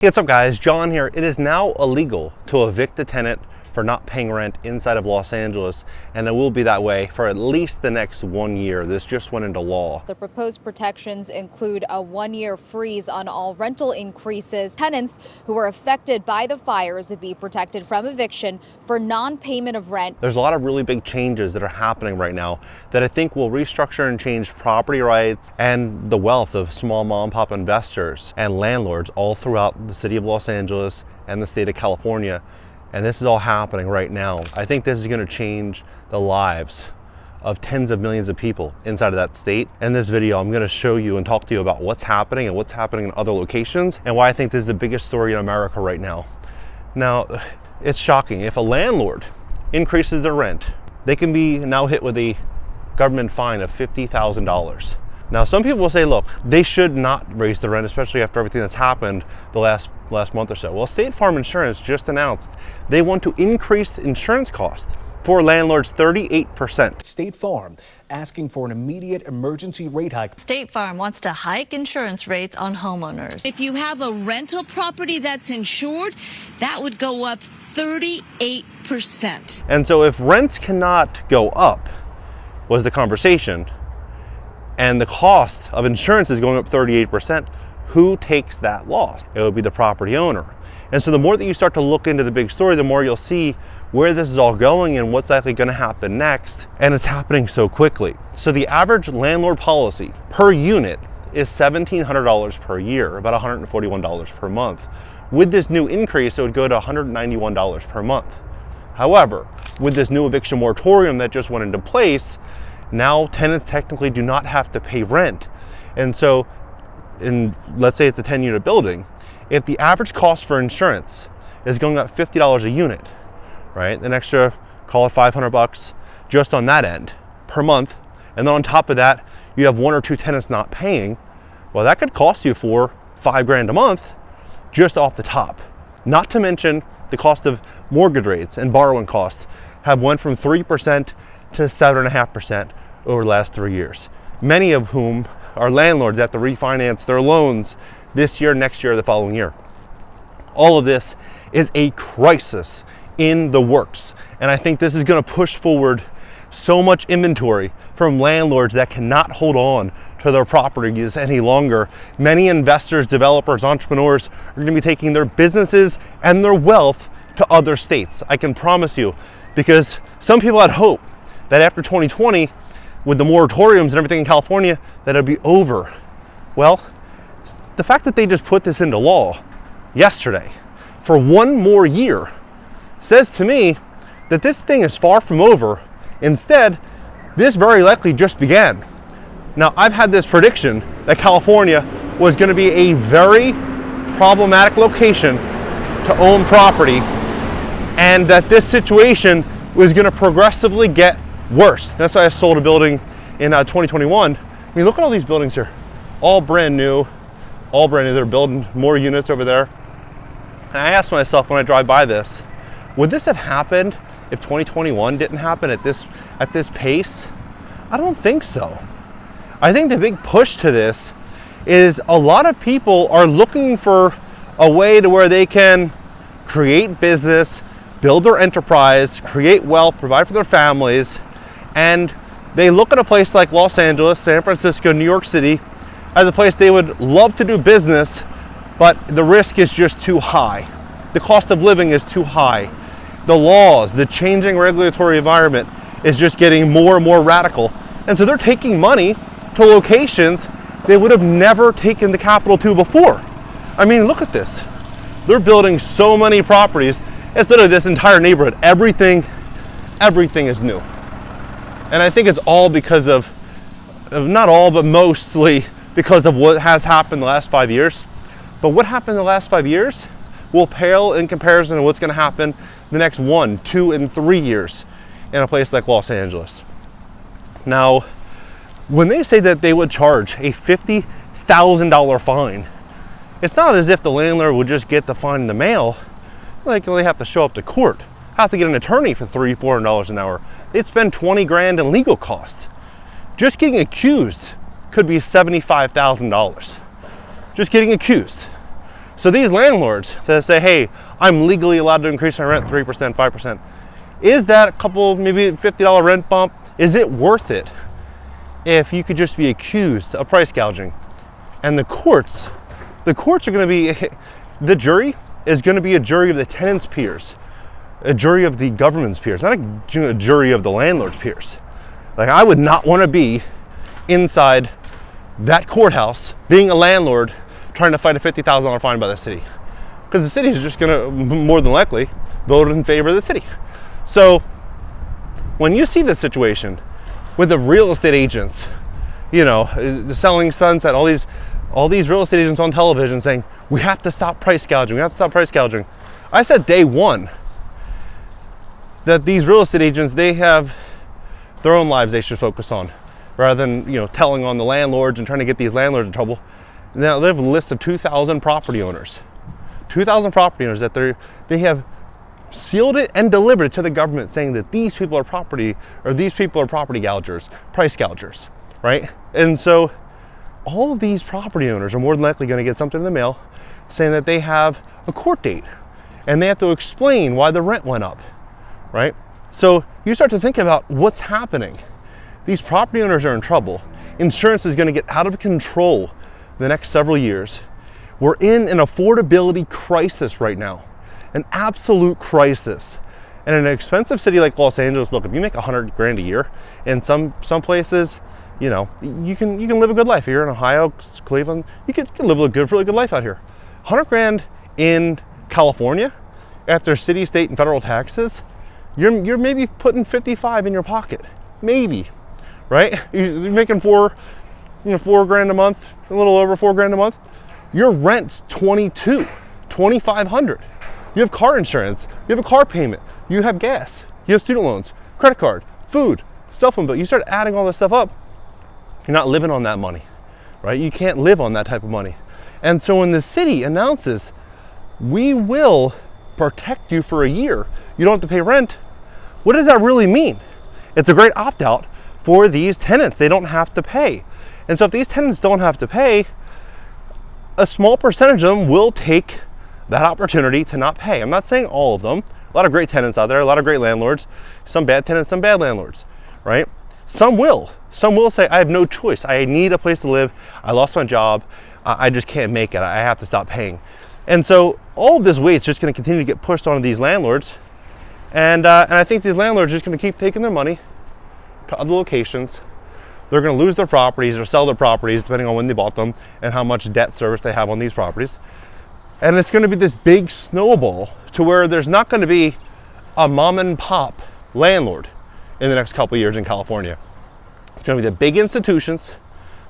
Hey, what's up guys, John here. It is now illegal to evict a tenant for not paying rent inside of Los Angeles, and it will be that way for at least the next 1 year. This just went into law. The proposed protections include a 1-year freeze on all rental increases. Tenants who were affected by the fires would be protected from eviction for non-payment of rent. There's a lot of really big changes that are happening right now that I think will restructure and change property rights and the wealth of small mom and pop investors and landlords all throughout the city of Los Angeles and the state of California. And this is all happening right now. I think this is going to change the lives of tens of millions of people inside of that state. In this video, I'm going to show you and talk to you about what's happening and what's happening in other locations and why I think this is the biggest story in America right now. Now, it's shocking. If a landlord increases their rent, they can be now hit with a government fine of $50,000. Now, some people will say, look, they should not raise the rent, especially after everything that's happened the last month or so. Well, State Farm Insurance just announced they want to increase insurance costs for landlords 38%. State Farm asking for an immediate emergency rate hike. State Farm wants to hike insurance rates on homeowners. If you have a rental property that's insured, that would go up 38%. And so if rents cannot go up, was the conversation, and the cost of insurance is going up 38%, who takes that loss? It would be the property owner. And so the more that you start to look into the big story, the more you'll see where this is all going and what's actually going to happen next. And it's happening so quickly. So the average landlord policy per unit is $1,700 per year, about $141 per month. With this new increase, it would go to $191 per month. However, with this new eviction moratorium that just went into place, now tenants technically do not have to pay rent. And so let's say it's a 10-unit building, if the average cost for insurance is going up $50 a unit, right? An extra, call it $500 just on that end per month. And then on top of that, you have 1 or 2 tenants not paying. Well, that could cost you $5 grand a month just off the top. Not to mention the cost of mortgage rates and borrowing costs have went from 3% to 7.5% over the last 3 years. Many of whom are landlords that have to refinance their loans this year, next year, the following year. All of this is a crisis in the works. And I think this is going to push forward so much inventory from landlords that cannot hold on to their properties any longer. Many investors, developers, entrepreneurs are going to be taking their businesses and their wealth to other states. I can promise you, because some people had hope that after 2020, with the moratoriums and everything in California, that it'd be over. Well, the fact that they just put this into law yesterday for 1 more year says to me that this thing is far from over. Instead, this very likely just began. Now, I've had this prediction that California was going to be a very problematic location to own property, and that this situation was going to progressively get worse. That's why I sold a building in 2021. I mean, look at all these buildings here, all brand new. They're building more units over there. And I asked myself when I drive by this, would this have happened if 2021 didn't happen at this pace? I don't think so. I think the big push to this is a lot of people are looking for a way to where they can create business, build their enterprise, create wealth, provide for their families, and they look at a place like Los Angeles, San Francisco, New York City as a place they would love to do business, but the risk is just too high. The cost of living is too high. The laws, the changing regulatory environment is just getting more and more radical. And so they're taking money to locations they would have never taken the capital to before. I mean, look at this. They're building so many properties. It's literally this entire neighborhood. Everything is new. And I think it's all because of, not all, but mostly because of what has happened the last 5 years. But what happened in the last 5 years will pale in comparison to what's going to happen the next 1, 2, and 3 years in a place like Los Angeles. Now, when they say that they would charge a $50,000 fine, it's not as if the landlord would just get the fine in the mail. Like, they have to show up to court, have to get an attorney for $300-400 an hour. They'd spend 20 grand in legal costs. Just getting accused could be $75,000. Just getting accused. So these landlords that say, hey, I'm legally allowed to increase my rent 3%, 5%, is that a couple, maybe $50 rent bump? Is it worth it if you could just be accused of price gouging? And the courts are going to be, the jury is going to be a jury of the tenants' peers, a jury of the government's peers, not a jury of the landlord's peers. Like, I would not want to be inside that courthouse being a landlord trying to fight a $50,000 fine by the city, because the city is just going to more than likely vote in favor of the city. So when you see this situation with the real estate agents, you know, selling Sunset, all these real estate agents on television saying, we have to stop price gouging, we have to stop price gouging. I said day one that these real estate agents, they have their own lives they should focus on, rather than, you know, telling on the landlords and trying to get these landlords in trouble. Now they have a list of 2,000 property owners. 2,000 property owners that they have sealed it and delivered it to the government, saying that these people are property gougers, price gougers, right? And so all of these property owners are more than likely going to get something in the mail saying that they have a court date and they have to explain why the rent went up, right? So you start to think about what's happening. These property owners are in trouble. Insurance is going to get out of control the next several years. We're in an affordability crisis right now, an absolute crisis. And in an expensive city like Los Angeles, look, if you make $100 grand a year, in some places, you know, you can live a good life. If you're in Ohio, Cleveland, you can live a really good life out here. 100 grand in California, after city, state, and federal taxes, you're maybe putting 55 in your pocket, maybe, right? You're making $4 grand a month, a little over $4 grand a month. Your rent's $2,500. You have car insurance, you have a car payment, you have gas, you have student loans, credit card, food, cell phone bill. You start adding all this stuff up, you're not living on that money, right? You can't live on that type of money. And so when the city announces, we will protect you for a year, you don't have to pay rent, what does that really mean? It's a great opt-out for these tenants. They don't have to pay. And so if these tenants don't have to pay, a small percentage of them will take that opportunity to not pay. I'm not saying all of them. A lot of great tenants out there, a lot of great landlords, some bad tenants, some bad landlords, right? Some will say, I have no choice. I need a place to live. I lost my job. I just can't make it. I have to stop paying. And so all of this weight is just going to continue to get pushed onto these landlords. And I think these landlords are just going to keep taking their money to other locations. They're going to lose their properties or sell their properties depending on when they bought them and how much debt service they have on these properties. And it's going to be this big snowball to where there's not going to be a mom and pop landlord in the next couple of years in California. It's going to be the big institutions,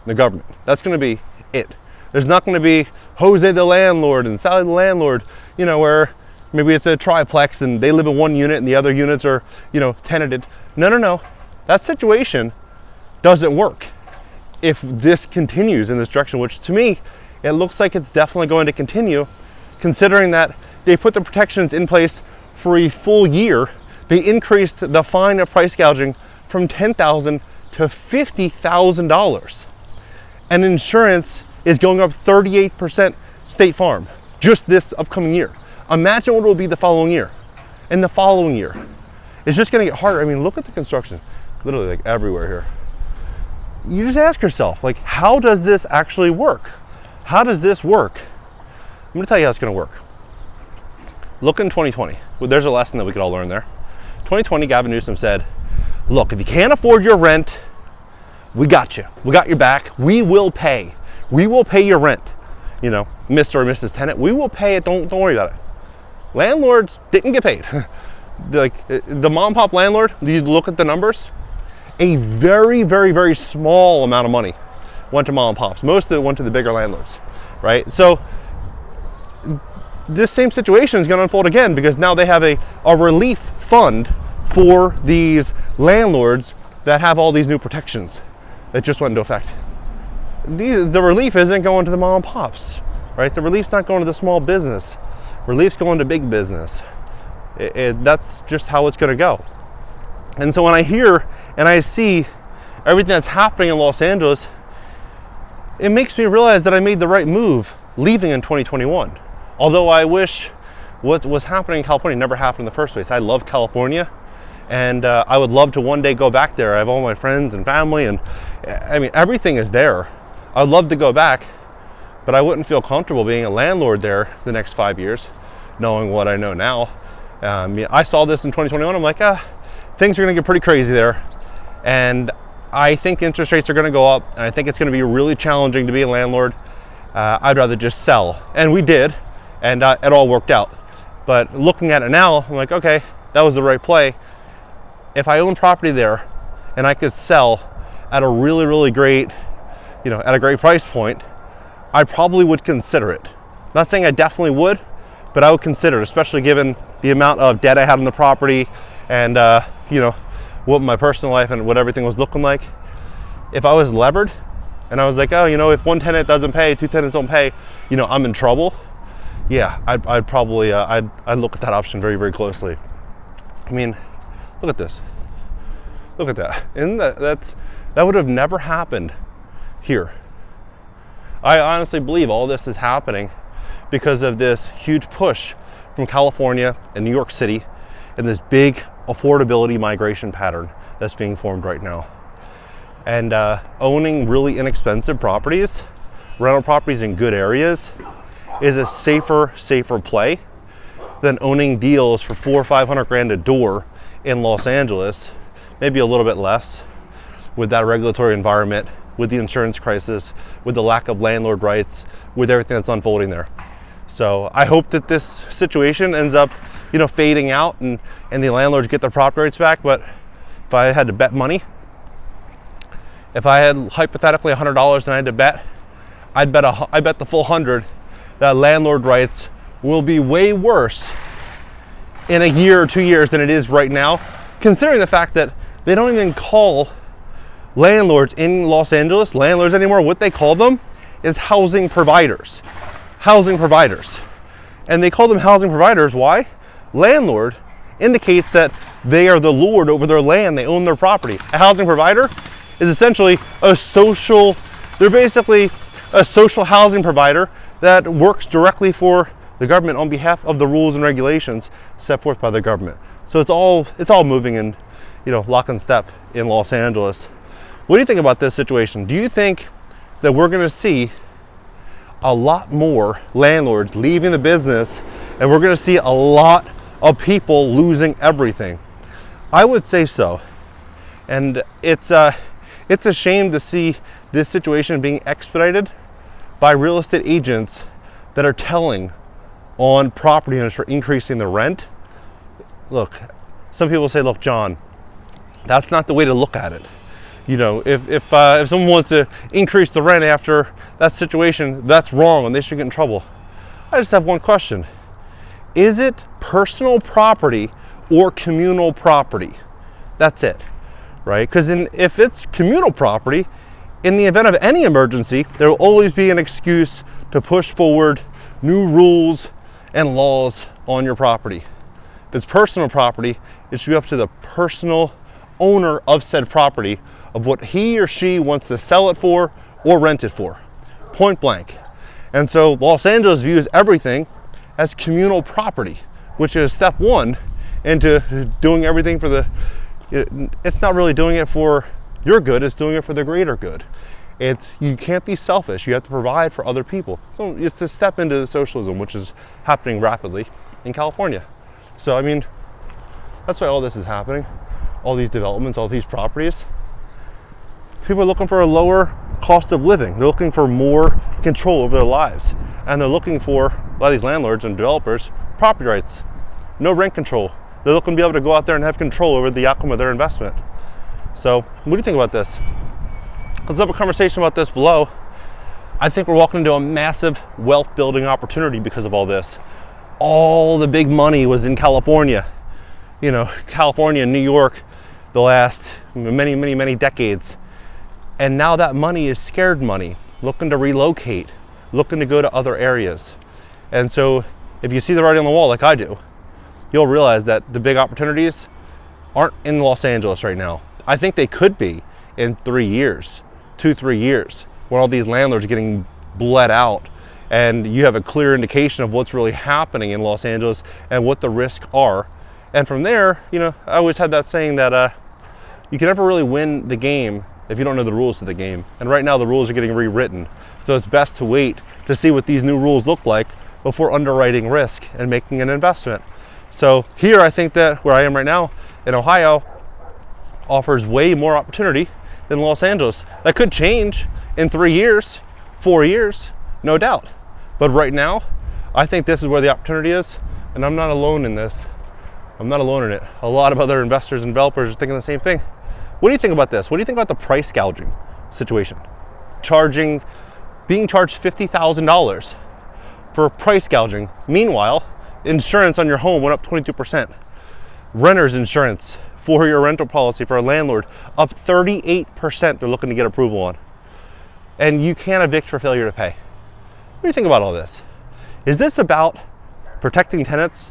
the government. That's going to be it. There's not going to be Jose the landlord and Sally the landlord, you know, where maybe it's a triplex and they live in one unit and the other units are, you know, tenanted. No. That situation doesn't work if this continues in this direction, which to me, it looks like it's definitely going to continue, considering that they put the protections in place for a full year. They increased the fine of price gouging from $10,000 to $50,000. And insurance is going up 38% State Farm just this upcoming year. Imagine what it will be the following year. And the following year. It's just going to get harder. I mean, look at the construction, literally like everywhere here. You just ask yourself, like, how does this actually work? How does this work? I'm going to tell you how it's going to work. Look in 2020. Well, there's a lesson that we could all learn there. 2020, Gavin Newsom said, look, if you can't afford your rent, we got you. We got your back. We will pay. We will pay your rent. You know, Mr. or Mrs. Tenant, we will pay it. Don't worry about it. Landlords didn't get paid. Like the mom and pop landlord, you look at the numbers, a very, very, very small amount of money went to mom and pops. Most of it went to the bigger landlords, right? So this same situation is going to unfold again because now they have a relief fund for these landlords that have all these new protections that just went into effect. The relief isn't going to the mom and pops, right? The relief's not going to the small business. Relief's going to big business. That's just how it's going to go. And so when I hear and I see everything that's happening in Los Angeles, it makes me realize that I made the right move leaving in 2021. Although I wish what was happening in California never happened in the first place. I love California, and I would love to one day go back there. I have all my friends and family, and I mean, everything is there. I'd love to go back, but I wouldn't feel comfortable being a landlord there the next 5 years, knowing what I know now. I saw this in 2021. I'm like, things are going to get pretty crazy there, and I think interest rates are going to go up, and I think it's going to be really challenging to be a landlord. I'd rather just sell, and we did, and it all worked out. But looking at it now, I'm like, okay, that was the right play. If I own property there and I could sell at a really, really great, at a great price point, I probably would consider it. Not saying I definitely would, but I would consider it, especially given the amount of debt I had on the property and, what my personal life and what everything was looking like. If I was levered and I was like, if one tenant doesn't pay, two tenants don't pay, I'm in trouble. Yeah, I'd probably, I'd look at that option very, very closely. I mean, look at this. Look at that. And that would have never happened here. I honestly believe all this is happening because of this huge push from California and New York City and this big affordability migration pattern that's being formed right now. And owning really inexpensive properties, rental properties in good areas, is a safer play than owning deals for $400,000 or $500,000 a door in Los Angeles, maybe a little bit less, with that regulatory environment, with the insurance crisis, with the lack of landlord rights, with everything that's unfolding there. So I hope that this situation ends up, fading out and the landlords get their property rights back. But if I had to bet money, if I had hypothetically $100 and I had to bet, I bet the full 100 that landlord rights will be way worse in a year or 2 years than it is right now, considering the fact that they don't even call landlords in Los Angeles landlords anymore. What they call them is housing providers. And they call them housing providers. Why? Landlord indicates that they are the lord over their land. They own their property. A housing provider is essentially they're basically a social housing provider that works directly for the government on behalf of the rules and regulations set forth by the government. So it's all moving in, lock and step in Los Angeles. What do you think about this situation? Do you think that we're going to see a lot more landlords leaving the business, and we're going to see a lot of people losing everything? I would say so. And it's a shame to see this situation being expedited by real estate agents that are telling on property owners for increasing the rent. Look, some people say, look, John, that's not the way to look at it. If someone wants to increase the rent after that situation, that's wrong and they should get in trouble. I just have one question. Is it personal property or communal property? That's it, right? Because if it's communal property, in the event of any emergency, there will always be an excuse to push forward new rules and laws on your property. If it's personal property, it should be up to the personal owner of said property of what he or she wants to sell it for or rent it for, point blank. And so Los Angeles views everything as communal property, which is step one into doing everything for it's not really doing it for your good, it's doing it for the greater good. You can't be selfish, you have to provide for other people. So it's a step into socialism, which is happening rapidly in California. So I mean, that's why all this is happening, all these developments, all these properties. People are looking for a lower cost of living. They're looking for more control over their lives. And they're looking for, a lot of these landlords and developers, property rights, no rent control. They're looking to be able to go out there and have control over the outcome of their investment. So what do you think about this? Let's have a conversation about this below. I think we're walking into a massive wealth building opportunity because of all this. All the big money was in California. California and New York the last many decades. And now that money is scared money, looking to relocate, looking to go to other areas. And so if you see the writing on the wall like I do, you'll realize that the big opportunities aren't in Los Angeles right now. I think they could be in 3 years, 2-3 years, when all these landlords are getting bled out and you have a clear indication of what's really happening in Los Angeles and what the risks are. And from there, you know, I always had that saying that you can never really win the game if you don't know the rules of the game. And right now the rules are getting rewritten. So it's best to wait to see what these new rules look like before underwriting risk and making an investment. So here, I think that where I am right now in Ohio offers way more opportunity than Los Angeles. That could change in 3 years, 4 years, no doubt. But right now, I think this is where the opportunity is, and I'm not alone in this. I'm not alone in it. A lot of other investors and developers are thinking the same thing. What do you think about this? What do you think about the price gouging situation? Being charged $50,000 for price gouging. Meanwhile, insurance on your home went up 22%. Renter's insurance for your rental policy for a landlord up 38%. They're looking to get approval on. And you can't evict for failure to pay. What do you think about all this? Is this about protecting tenants,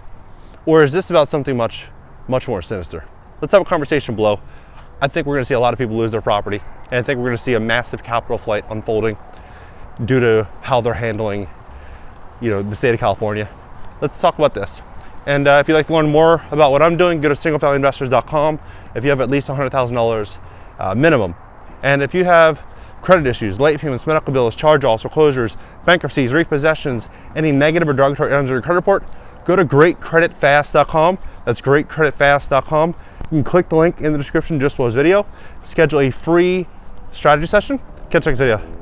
or is this about something much more sinister? Let's have a conversation below. I think we're going to see a lot of people lose their property, and I think we're going to see a massive capital flight unfolding due to how they're handling, you know, the state of California. Let's talk about this. And if you'd like to learn more about what I'm doing, go to singlefamilyinvestors.com. If you have at least $100,000 minimum, and if you have credit issues, late payments, medical bills, charge-offs, foreclosures, bankruptcies, repossessions, any negative or derogatory items on your credit report, go to greatcreditfast.com. That's greatcreditfast.com. You can click the link in the description just below this video. Schedule a free strategy session. Catch you next video.